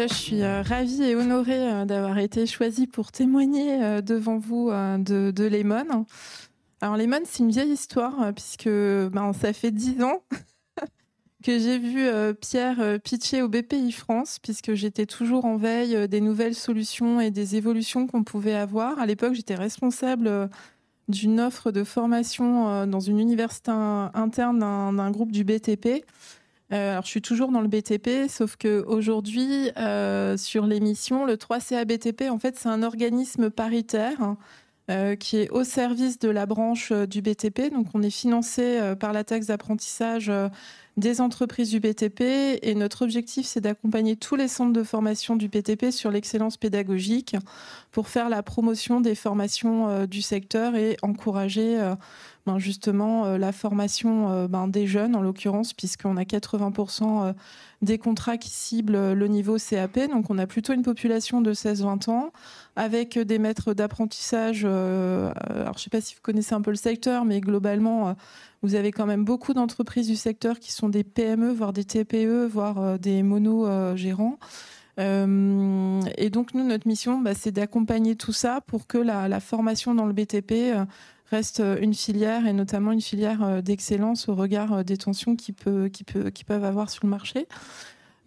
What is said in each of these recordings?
déjà, je suis ravie et honorée d'avoir été choisie pour témoigner devant vous de Lemon. Alors Lemon, c'est une vieille histoire puisque ça fait 10 ans que j'ai vu Pierre pitcher au BPI France, puisque j'étais toujours en veille des nouvelles solutions et des évolutions qu'on pouvait avoir. À l'époque, j'étais responsable d'une offre de formation dans une université interne d'un groupe du BTP. Alors, je suis toujours dans le BTP, sauf qu'aujourd'hui, sur l'émission, le 3CA BTP, en fait, c'est un organisme paritaire qui est au service de la branche du BTP. Donc, on est financé par la taxe d'apprentissage des entreprises du BTP. Et notre objectif, c'est d'accompagner tous les centres de formation du BTP sur l'excellence pédagogique pour faire la promotion des formations du secteur et encourager justement la formation des jeunes, en l'occurrence, puisqu'on a 80% des contrats qui ciblent le niveau CAP. Donc, on a plutôt une population de 16-20 ans avec des maîtres d'apprentissage. Alors, je ne sais pas si vous connaissez un peu le secteur, mais globalement, vous avez quand même beaucoup d'entreprises du secteur qui sont des PME, voire des TPE, voire des mono-gérants. Et donc, nous, notre mission, c'est d'accompagner tout ça pour que la formation dans le BTP reste une filière, et notamment une filière d'excellence au regard des tensions qu'ils peuvent avoir sur le marché.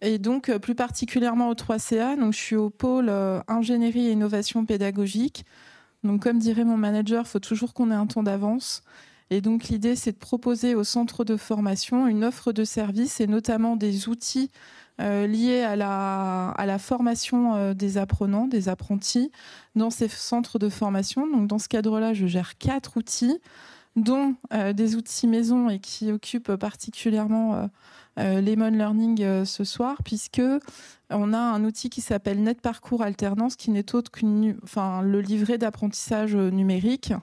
Et donc, plus particulièrement au 3CA, donc je suis au pôle ingénierie et innovation pédagogique. Donc, comme dirait mon manager, il faut toujours qu'on ait un temps d'avance. Et donc, l'idée, c'est de proposer aux centres de formation une offre de services et notamment des outils liés à la formation des apprenants, des apprentis, dans ces centres de formation. Donc, dans ce cadre-là, je gère 4 outils, dont des outils maison et qui occupent particulièrement Lemon Learning ce soir, puisque on a un outil qui s'appelle Net Parcours Alternance, qui n'est autre que le livret d'apprentissage numérique.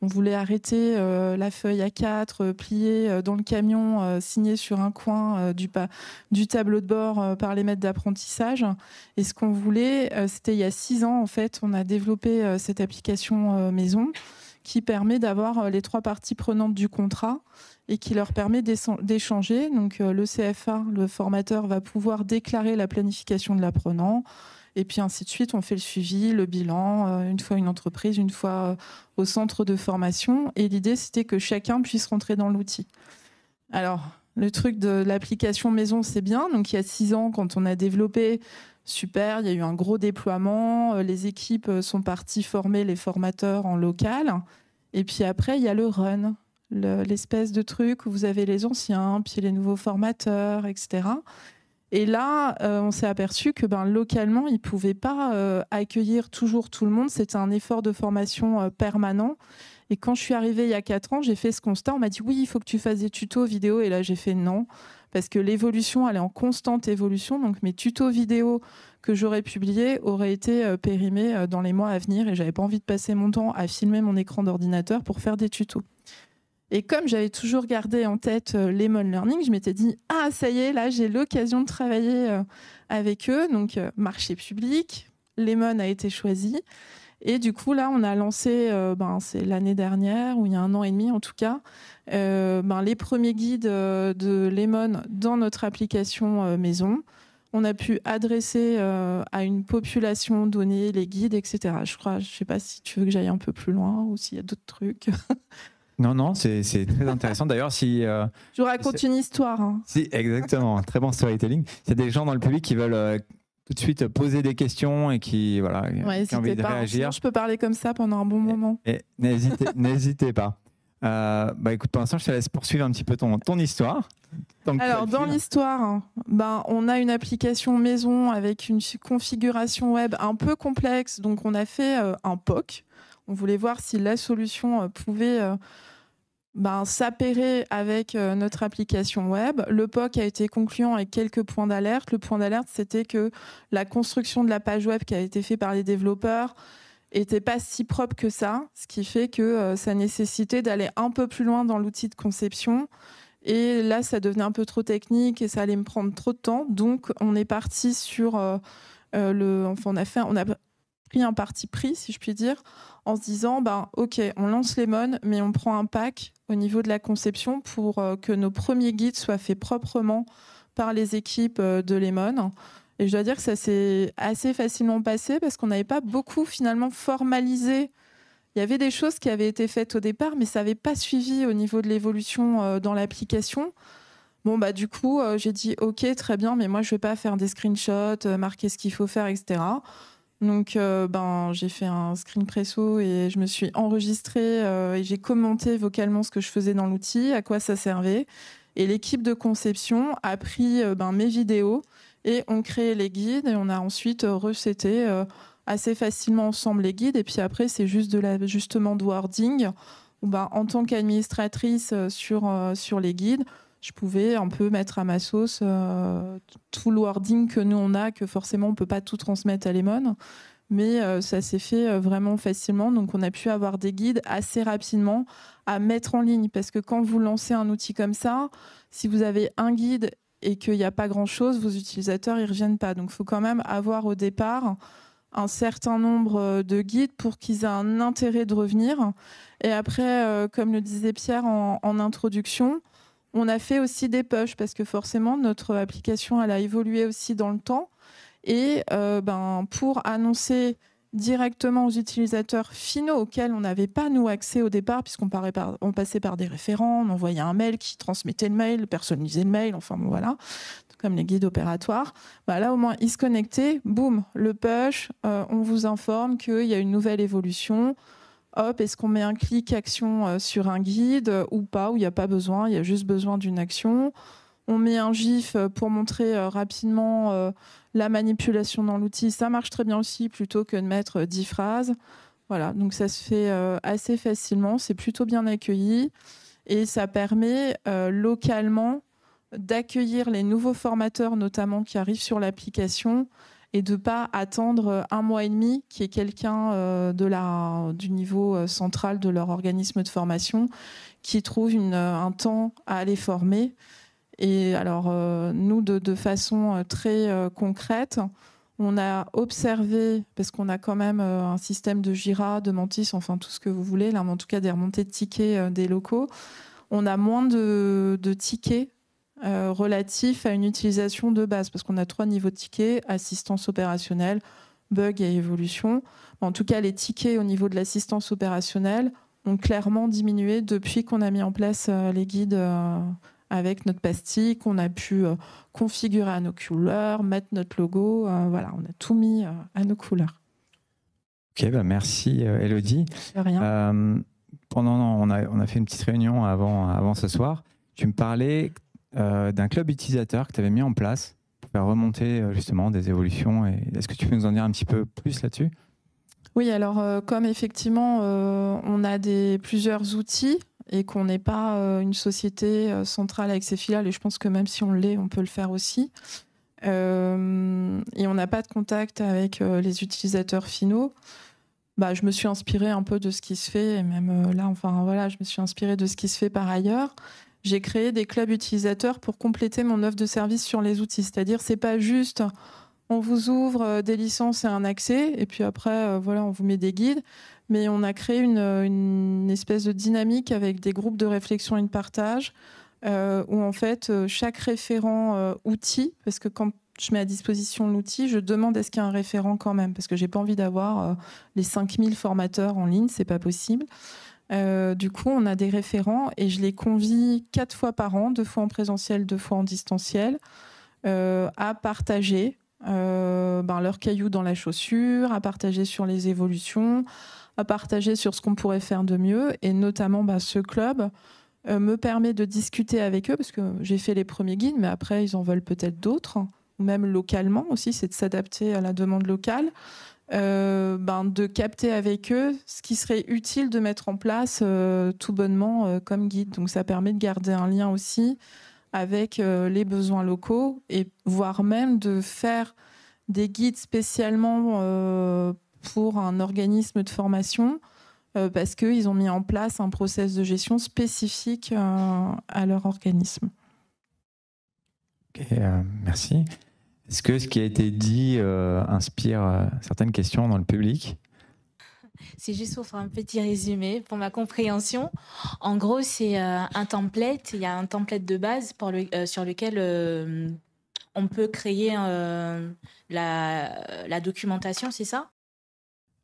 On voulait arrêter la feuille A4 pliée dans le camion, signée sur un coin du tableau de bord par les maîtres d'apprentissage. Et ce qu'on voulait, c'était il y a 6 ans, en fait, on a développé cette application maison qui permet d'avoir les 3 parties prenantes du contrat et qui leur permet d'échanger. Donc le CFA, le formateur, va pouvoir déclarer la planification de l'apprenant. Et puis ainsi de suite, on fait le suivi, le bilan, une fois une entreprise, une fois au centre de formation. Et l'idée, c'était que chacun puisse rentrer dans l'outil. Alors, le truc de l'application maison, c'est bien. Donc, il y a 6 ans, quand on a développé, super, il y a eu un gros déploiement. Les équipes sont parties former les formateurs en local. Et puis après, il y a le run, l'espèce de truc où vous avez les anciens, puis les nouveaux formateurs, etc. Et là, on s'est aperçu que localement, ils ne pouvaient pas accueillir toujours tout le monde. C'était un effort de formation permanent. Et quand je suis arrivée il y a 4 ans, j'ai fait ce constat. On m'a dit, oui, il faut que tu fasses des tutos vidéo. Et là, j'ai fait non, parce que l'évolution, elle est en constante évolution. Donc, mes tutos vidéo que j'aurais publiés auraient été périmés dans les mois à venir. Et je n'avais pas envie de passer mon temps à filmer mon écran d'ordinateur pour faire des tutos. Et comme j'avais toujours gardé en tête Lemon Learning, je m'étais dit « Ah, ça y est, là, j'ai l'occasion de travailler avec eux. » Donc, marché public, Lemon a été choisi. Et du coup, là, on a lancé, c'est l'année dernière, ou il y a 1 an et demi en tout cas, les premiers guides de Lemon dans notre application maison. On a pu adresser à une population donnée les guides, etc. Je ne sais pas si tu veux que j'aille un peu plus loin ou s'il y a d'autres trucs. Non, c'est très intéressant. D'ailleurs, si... je vous raconte une histoire. Hein. Si, exactement. Très bon storytelling. Il y a des gens dans le public qui veulent tout de suite poser des questions et qui, qui ont envie de réagir. Sinon, je peux parler comme ça pendant un bon moment. Et n'hésitez pas. Écoute, pour l'instant, je te laisse poursuivre un petit peu ton histoire. Alors, dans l'histoire, on a une application maison avec une configuration web un peu complexe. Donc, on a fait un POC. On voulait voir si la solution pouvait s'appairer avec notre application web. Le POC a été concluant avec quelques points d'alerte. Le point d'alerte, c'était que la construction de la page web qui a été faite par les développeurs n'était pas si propre que ça, ce qui fait que ça nécessitait d'aller un peu plus loin dans l'outil de conception. Et là, ça devenait un peu trop technique et ça allait me prendre trop de temps. Donc, on est parti sur on a pris un parti pris, si je puis dire, en se disant, OK, on lance Lemon, mais on prend un pack au niveau de la conception pour que nos premiers guides soient faits proprement par les équipes de Lemon. Et je dois dire que ça s'est assez facilement passé parce qu'on n'avait pas beaucoup finalement formalisé. Il y avait des choses qui avaient été faites au départ, mais ça n'avait pas suivi au niveau de l'évolution dans l'application. Bon, du coup, j'ai dit « Ok, très bien, mais moi, je ne vais pas faire des screenshots, marquer ce qu'il faut faire, etc. » Donc, j'ai fait un screen presso et je me suis enregistrée et j'ai commenté vocalement ce que je faisais dans l'outil, à quoi ça servait. Et l'équipe de conception a pris mes vidéos et on crée les guides et on a ensuite reseté assez facilement ensemble les guides. Et puis après, c'est juste de l'ajustement de wording. Où, en tant qu'administratrice sur les guides, je pouvais un peu mettre à ma sauce tout le wording que nous on a, que forcément on ne peut pas tout transmettre à Lemon. Mais ça s'est fait vraiment facilement. Donc on a pu avoir des guides assez rapidement à mettre en ligne. Parce que quand vous lancez un outil comme ça, si vous avez un guide et qu'il n'y a pas grand-chose, vos utilisateurs, ils ne reviennent pas. Donc il faut quand même avoir au départ un certain nombre de guides pour qu'ils aient un intérêt de revenir. Et après, comme le disait Pierre en introduction, on a fait aussi des pushs parce que forcément, notre application, elle a évolué aussi dans le temps. Et pour annoncer directement aux utilisateurs finaux auxquels on n'avait pas, nous, accès au départ, puisqu'on passait par des référents, on envoyait un mail qui transmettait le mail, personnalisait le mail, enfin bon, voilà, comme les guides opératoires. Là, au moins, ils se connectaient, boum, le push, on vous informe qu'il y a une nouvelle évolution. Hop, est-ce qu'on met un clic action sur un guide ou pas, où il n'y a pas besoin, il y a juste besoin d'une action. On met un GIF pour montrer rapidement la manipulation dans l'outil. Ça marche très bien aussi, plutôt que de mettre 10 phrases. Voilà, donc ça se fait assez facilement. C'est plutôt bien accueilli. Et ça permet localement d'accueillir les nouveaux formateurs, notamment qui arrivent sur l'application, et de ne pas attendre 1 mois et demi qu'il y ait quelqu'un du niveau central de leur organisme de formation qui trouve un temps à les former. Et alors, nous, de façon très concrète, on a observé, parce qu'on a quand même un système de Jira, de Mantis, enfin tout ce que vous voulez, là, mais en tout cas des remontées de tickets des locaux, on a moins de tickets relatifs à une utilisation de base, parce qu'on a 3 niveaux de tickets, assistance opérationnelle, bug et évolution. En tout cas, les tickets au niveau de l'assistance opérationnelle ont clairement diminué depuis qu'on a mis en place les guides avec notre pastille, qu'on a pu configurer à nos couleurs, mettre notre logo. Voilà, on a tout mis à nos couleurs. Ok, merci Élodie. De rien. On a fait une petite réunion avant ce soir. Tu me parlais d'un club utilisateur que tu avais mis en place pour faire remonter justement des évolutions. Est-ce que tu peux nous en dire un petit peu plus là-dessus ? Oui, alors comme effectivement on a plusieurs outils et qu'on n'est pas une société centrale avec ses filiales, et je pense que même si on l'est, on peut le faire aussi, et on n'a pas de contact avec les utilisateurs finaux, je me suis inspirée un peu de ce qui se fait, et même là, enfin voilà, je me suis inspirée de ce qui se fait par ailleurs. J'ai créé des clubs utilisateurs pour compléter mon offre de service sur les outils, c'est-à-dire c'est pas juste on vous ouvre des licences et un accès, et puis après, voilà, on vous met des guides. Mais on a créé une espèce de dynamique avec des groupes de réflexion et de partage, où en fait, chaque référent outil, parce que quand je mets à disposition l'outil, je demande est-ce qu'il y a un référent quand même, parce que j'ai pas envie d'avoir les 5000 formateurs en ligne, c'est pas possible. Du coup, on a des référents et je les convie 4 fois par an, 2 fois en présentiel, 2 fois en distanciel, à partager leurs cailloux dans la chaussure, à partager sur les évolutions, à partager sur ce qu'on pourrait faire de mieux. Et notamment, ce club me permet de discuter avec eux, parce que j'ai fait les premiers guides, mais après, ils en veulent peut-être d'autres, ou même localement aussi, c'est de s'adapter à la demande locale, de capter avec eux ce qui serait utile de mettre en place tout bonnement comme guide. Donc ça permet de garder un lien aussi avec les besoins locaux, et voire même de faire des guides spécialement pour un organisme de formation, parce qu'ils ont mis en place un process de gestion spécifique à leur organisme. Okay, merci. Est-ce que ce qui a été dit inspire certaines questions dans le public ? C'est juste pour faire un petit résumé pour ma compréhension. En gros, c'est un template. Il y a un template de base sur lequel on peut créer la documentation, c'est ça?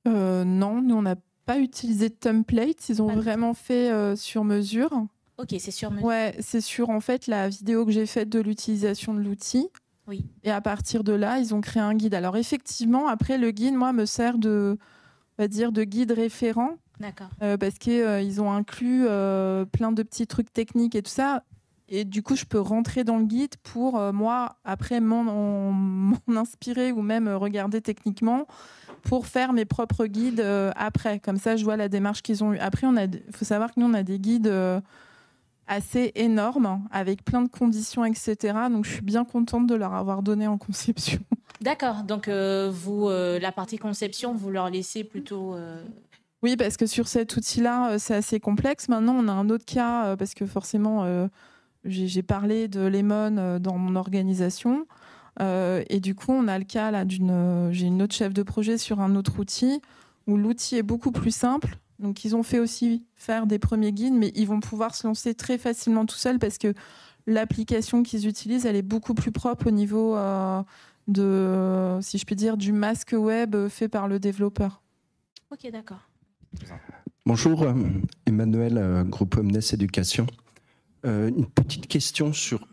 Non, nous, on n'a pas utilisé de template. Ils ont Pas de- vraiment fait sur mesure. Ok, c'est sur mesure. Ouais, c'est sur en fait la vidéo que j'ai faite de l'utilisation de l'outil. Oui. Et à partir de là, ils ont créé un guide. Alors effectivement, après, le guide, moi, me sert de, on va dire, de guide référent. D'accord. Parce qu'ils ont inclus plein de petits trucs techniques et tout ça. Et du coup, je peux rentrer dans le guide pour, moi, après, m'en inspirer ou même regarder techniquement pour faire mes propres guides après. Comme ça, je vois la démarche qu'ils ont eue. Après, il faut savoir que nous, on a des guides assez énormes avec plein de conditions, etc. Donc, je suis bien contente de leur avoir donné en conception. D'accord. Donc, la partie conception, vous leur laissez plutôt... Oui, parce que sur cet outil-là, c'est assez complexe. Maintenant, on a un autre cas, parce que forcément, j'ai parlé de Lemon dans mon organisation. Et du coup, on a le cas là j'ai une autre chef de projet sur un autre outil où l'outil est beaucoup plus simple. Donc, ils ont fait aussi faire des premiers guides, mais ils vont pouvoir se lancer très facilement tout seuls parce que l'application qu'ils utilisent, elle est beaucoup plus propre au niveau si je puis dire, du masque web fait par le développeur. Ok, d'accord. Bonjour, Emmanuel, groupe Omnes Éducation. Une petite question sur...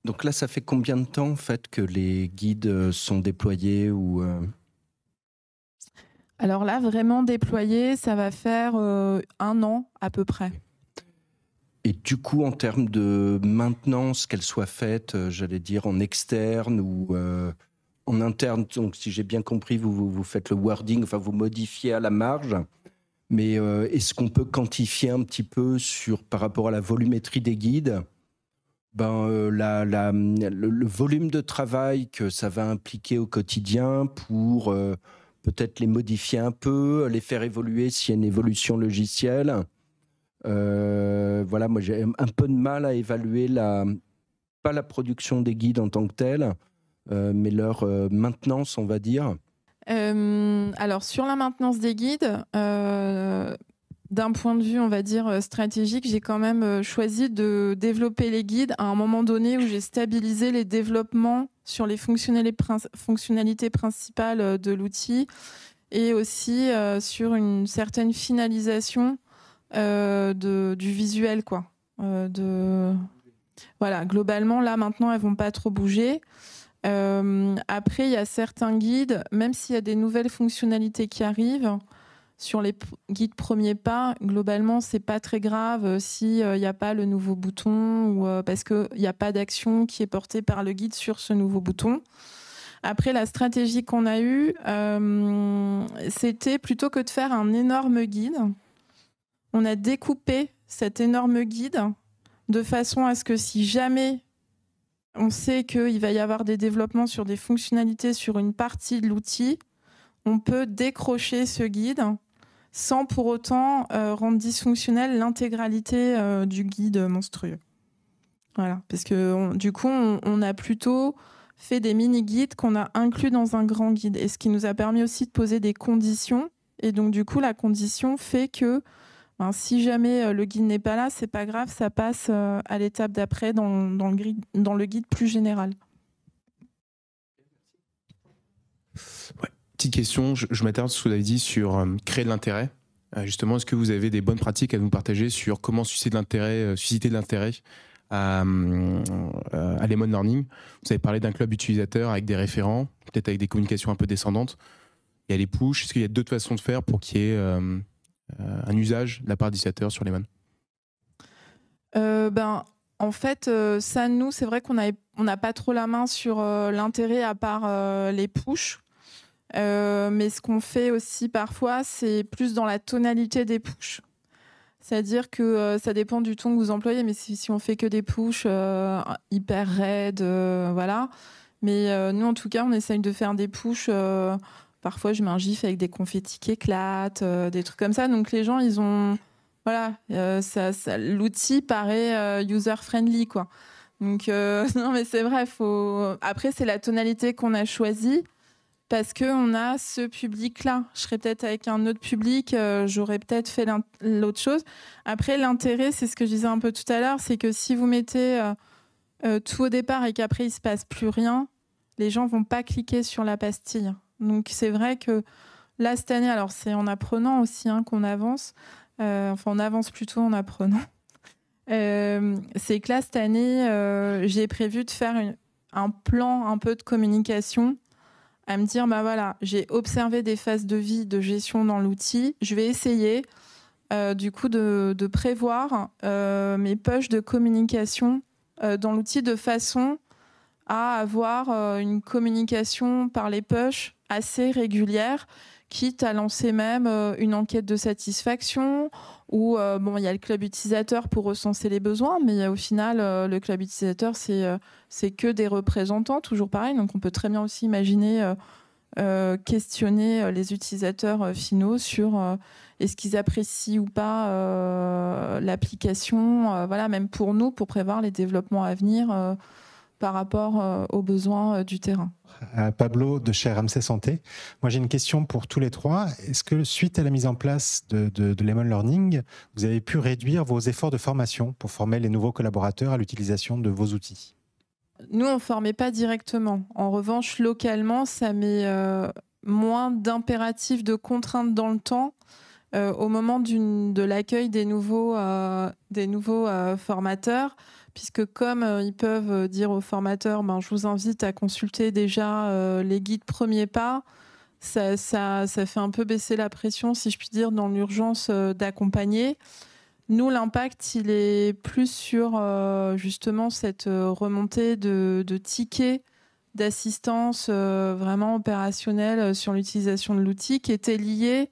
Donc là, ça fait combien de temps en fait que les guides sont déployés ou Alors là, vraiment déployé, ça va faire 1 an à peu près. Et du coup, en termes de maintenance, qu'elle soit faite, j'allais dire en externe ou en interne, donc si j'ai bien compris, vous faites le wording, enfin vous modifiez à la marge. Mais est-ce qu'on peut quantifier un petit peu par rapport à la volumétrie des guides, le volume de travail que ça va impliquer au quotidien pour peut-être les modifier un peu, les faire évoluer s'il y a une évolution logicielle. Voilà, moi j'ai un peu de mal à évaluer pas la production des guides en tant que telle, mais leur maintenance, on va dire. Alors, sur la maintenance des guides, d'un point de vue, on va dire, stratégique, j'ai quand même choisi de développer les guides à un moment donné où j'ai stabilisé les développements sur les fonctionnalités principales de l'outil et aussi sur une certaine finalisation du visuel, quoi. Voilà, globalement, là, maintenant, elles vont pas trop bouger. Après, il y a certains guides, même s'il y a des nouvelles fonctionnalités qui arrivent, sur les guides premiers pas, globalement, c'est pas très grave s'il n'y a pas le nouveau bouton ou parce qu'il n'y a pas d'action qui est portée par le guide sur ce nouveau bouton. Après, la stratégie qu'on a eue, c'était plutôt que de faire un énorme guide, on a découpé cet énorme guide de façon à ce que si jamais on sait qu'il va y avoir des développements sur des fonctionnalités sur une partie de l'outil, on peut décrocher ce guide sans pour autant rendre dysfonctionnelle l'intégralité du guide monstrueux. Voilà, parce que du coup, on a plutôt fait des mini-guides qu'on a inclus dans un grand guide, et ce qui nous a permis aussi de poser des conditions. Et donc, du coup, la condition fait que si jamais le guide n'est pas là, c'est pas grave, ça passe à l'étape d'après dans le guide plus général. Ouais. Petite question, je m'attarde sur ce que vous avez dit sur créer de l'intérêt. Justement, est-ce que vous avez des bonnes pratiques à nous partager sur comment susciter de l'intérêt à Lemon Learning? Vous avez parlé d'un club utilisateur avec des référents, peut-être avec des communications un peu descendantes. Il y a les push. Est-ce qu'il y a d'autres façons de faire pour qu'il y ait un usage de la part d'utilisateurs sur Lemon? En fait, ça, nous, c'est vrai qu'on n'a pas trop la main sur l'intérêt à part les push. Mais ce qu'on fait aussi parfois, c'est plus dans la tonalité des push. C'est-à-dire que ça dépend du ton que vous employez, mais si on fait que des push hyper raides, voilà. Mais nous, en tout cas, on essaye de faire des push. Parfois, je mets un gif avec des confettis qui éclatent, des trucs comme ça. Donc, les gens, ils ont... Voilà, l'outil paraît user-friendly, quoi. Donc, non, mais c'est vrai, Après, c'est la tonalité qu'on a choisie parce qu'on a ce public-là. Je serais peut-être avec un autre public, j'aurais peut-être fait l'autre chose. Après, l'intérêt, c'est ce que je disais un peu tout à l'heure, c'est que si vous mettez tout au départ et qu'après, il ne se passe plus rien, les gens vont pas cliquer sur la pastille. Donc c'est vrai que là, cette année, alors c'est en apprenant aussi qu'on avance, on avance plutôt en apprenant. C'est que là, cette année, j'ai prévu de faire un plan un peu de communication, à me dire, bah voilà, j'ai observé des phases de vie, de gestion dans l'outil, je vais essayer du coup de prévoir mes pushs de communication dans l'outil de façon à avoir une communication par les pushs assez régulière, quitte à lancer même une enquête de satisfaction où il y a le club utilisateur pour recenser les besoins, mais au final, le club utilisateur, c'est que des représentants, toujours pareil. Donc, on peut très bien aussi imaginer questionner les utilisateurs finaux sur est-ce qu'ils apprécient ou pas l'application, même pour nous, pour prévoir les développements à venir par rapport aux besoins du terrain. Pablo de chez RMC Santé. Moi, j'ai une question pour tous les trois. Est-ce que suite à la mise en place de Lemon Learning, vous avez pu réduire vos efforts de formation pour former les nouveaux collaborateurs à l'utilisation de vos outils ? Nous, on ne formait pas directement. En revanche, localement, ça met moins d'impératifs, de contraintes dans le temps au moment de l'accueil des nouveaux formateurs, puisque comme ils peuvent dire aux formateurs, je vous invite à consulter déjà les guides premiers pas, ça fait un peu baisser la pression, si je puis dire, dans l'urgence d'accompagner. Nous, l'impact, il est plus sur justement cette remontée de tickets d'assistance vraiment opérationnelle sur l'utilisation de l'outil qui était liée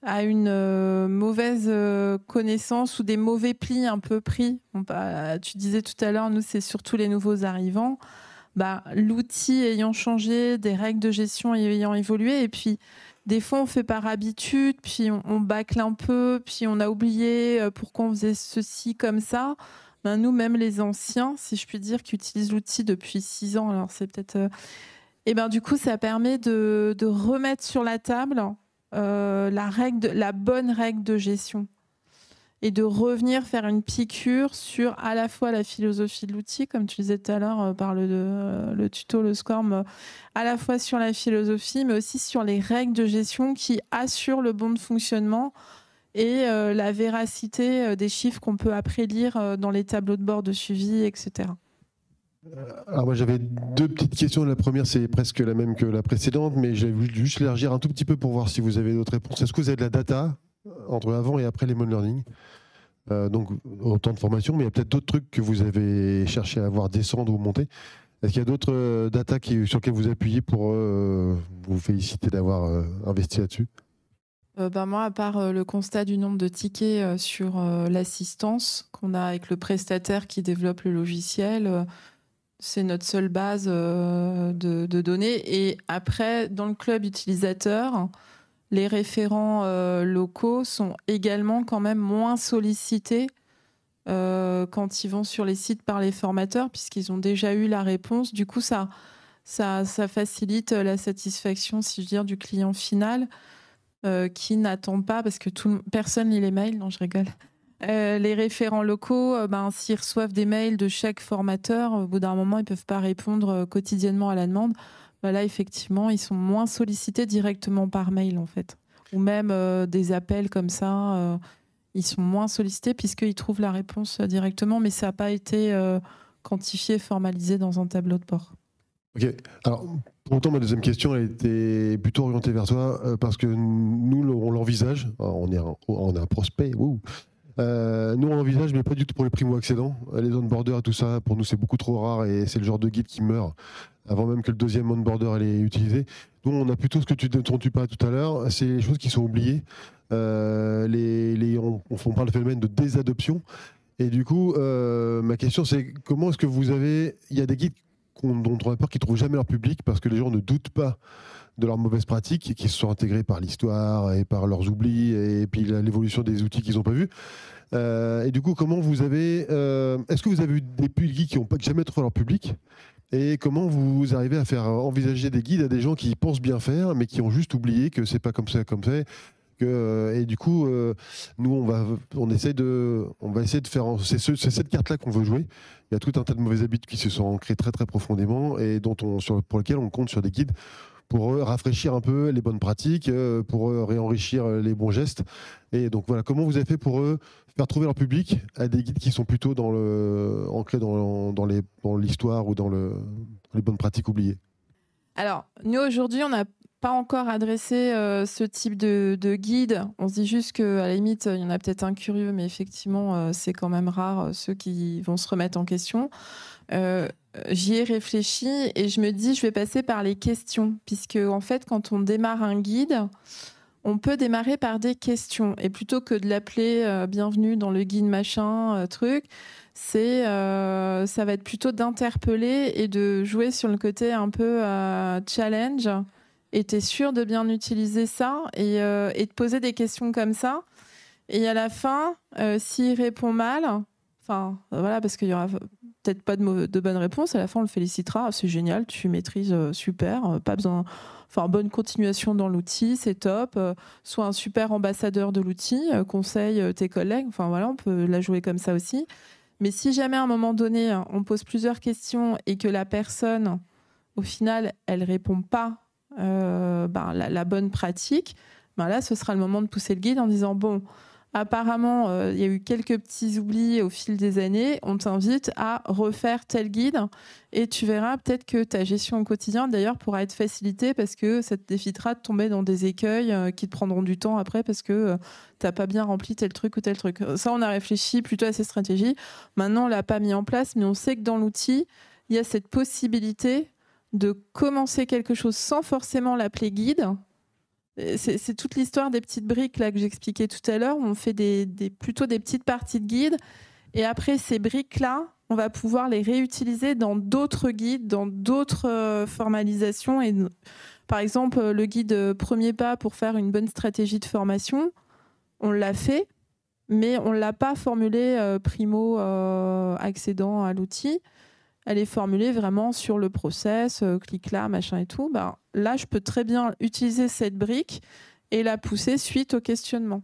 à une mauvaise connaissance ou des mauvais plis un peu pris. Tu disais tout à l'heure, nous, c'est surtout les nouveaux arrivants. L'outil ayant changé, des règles de gestion ayant évolué, et puis des fois, on fait par habitude, puis on bâcle un peu, puis on a oublié pourquoi on faisait ceci comme ça. Nous, même les anciens, si je puis dire, qui utilisent l'outil depuis 6 ans, alors c'est peut-être... du coup, ça permet de remettre sur la table la bonne règle de gestion et de revenir faire une piqûre sur à la fois la philosophie de l'outil, comme tu disais tout à l'heure par le tuto, le SCORM, à la fois sur la philosophie, mais aussi sur les règles de gestion qui assurent le bon fonctionnement et la véracité des chiffres qu'on peut après lire dans les tableaux de bord de suivi, etc. Alors moi j'avais 2 petites questions. La première c'est presque la même que la précédente, mais j'avais voulu juste élargir un tout petit peu pour voir si vous avez d'autres réponses. Est-ce que vous avez de la data entre avant et après Lemon Learning, donc autant de formations, mais il y a peut-être d'autres trucs que vous avez cherché à voir descendre ou monter. Est-ce qu'il y a d'autres data sur lesquelles vous appuyez pour vous féliciter d'avoir investi là-dessus ? Moi, à part le constat du nombre de tickets sur l'assistance qu'on a avec le prestataire qui développe le logiciel, c'est notre seule base de données. Et après, dans le club utilisateur, les référents locaux sont également quand même moins sollicités quand ils vont sur les sites par les formateurs, puisqu'ils ont déjà eu la réponse. Du coup, ça facilite la satisfaction, si je veux dire, du client final qui n'attend pas, parce que personne lit les mails. Non, je rigole. Les référents locaux, s'ils reçoivent des mails de chaque formateur, au bout d'un moment, ils ne peuvent pas répondre quotidiennement à la demande. Là, effectivement, ils sont moins sollicités directement par mail, en fait. Ou même des appels comme ça, ils sont moins sollicités puisqu'ils trouvent la réponse directement, mais ça n'a pas été quantifié, formalisé dans un tableau de bord. Ok. Alors, pour autant, ma deuxième question, elle était plutôt orientée vers toi, parce que nous, on l'envisage. On est un prospect. Nous, on l'envisage, mais pas du tout pour les primo-accédants. Les onboarders et tout ça, pour nous, c'est beaucoup trop rare et c'est le genre de guide qui meurt avant même que le deuxième onboarder ait utilisé. Nous, on a plutôt ce dont tu parlais tout à l'heure, c'est les choses qui sont oubliées. On parle de phénomène de désadoption. Et du coup, ma question, c'est comment est-ce que vous avez... Il y a des guides dont on a peur qu'ils ne trouvent jamais leur public parce que les gens ne doutent pas de leurs mauvaises pratiques et qui se sont intégrés par l'histoire et par leurs oublis et puis l'évolution des outils qu'ils n'ont pas vus. Et du coup, comment vous avez... est-ce que vous avez eu des guides qui n'ont jamais trouvé leur public ? Et comment vous arrivez à faire envisager des guides à des gens qui pensent bien faire, mais qui ont juste oublié que c'est pas comme ça, comme fait, Et du coup, nous, on va essayer de faire. C'est cette carte-là qu'on veut jouer. Il y a tout un tas de mauvaises habitudes qui se sont ancrées très très profondément et pour lesquelles on compte sur des guides pour rafraîchir un peu les bonnes pratiques, pour réenrichir les bons gestes. Et donc voilà, comment vous avez fait pour faire trouver leur public à des guides qui sont plutôt ancrés dans l'histoire ou dans les bonnes pratiques oubliées? Alors, nous, aujourd'hui, on n'a pas encore adressé ce type de guide. On se dit juste qu'à la limite, il y en a peut-être un curieux, mais effectivement, c'est quand même rare ceux qui vont se remettre en question. J'y ai réfléchi et je me dis, je vais passer par les questions, puisque en fait, quand on démarre un guide, on peut démarrer par des questions. Et plutôt que de l'appeler bienvenue dans le guide machin, truc, ça va être plutôt d'interpeller et de jouer sur le côté un peu challenge. Et tu es sûr de bien utiliser ça et de poser des questions comme ça. Et à la fin, s'il répond mal, voilà, parce qu'il y aura peut-être pas de bonne réponse, à la fin on le félicitera, c'est génial, tu maîtrises super, pas besoin, bonne continuation dans l'outil, c'est top, sois un super ambassadeur de l'outil, conseille tes collègues, voilà, on peut la jouer comme ça aussi. Mais si jamais à un moment donné on pose plusieurs questions et que la personne au final elle répond pas la bonne pratique, là ce sera le moment de pousser le guide en disant bon, apparemment il y a eu quelques petits oublis au fil des années, on t'invite à refaire tel guide et tu verras peut-être que ta gestion au quotidien d'ailleurs pourra être facilitée parce que ça t'évitera de tomber dans des écueils qui te prendront du temps après parce que t'as pas bien rempli tel truc ou tel truc. Ça, on a réfléchi plutôt à ces stratégies. Maintenant on l'a pas mis en place, mais on sait que dans l'outil il y a cette possibilité de commencer quelque chose sans forcément l'appeler guide. C'est toute l'histoire des petites briques là que j'expliquais tout à l'heure. On fait plutôt des petites parties de guide. Et après, ces briques-là, on va pouvoir les réutiliser dans d'autres guides, dans d'autres formalisations. Et, par exemple, le guide premier pas pour faire une bonne stratégie de formation, on l'a fait, mais on ne l'a pas formulé primo accédant à l'outil. Elle est formulée vraiment sur le process, clic là, machin et tout. Là, je peux très bien utiliser cette brique et la pousser suite au questionnement.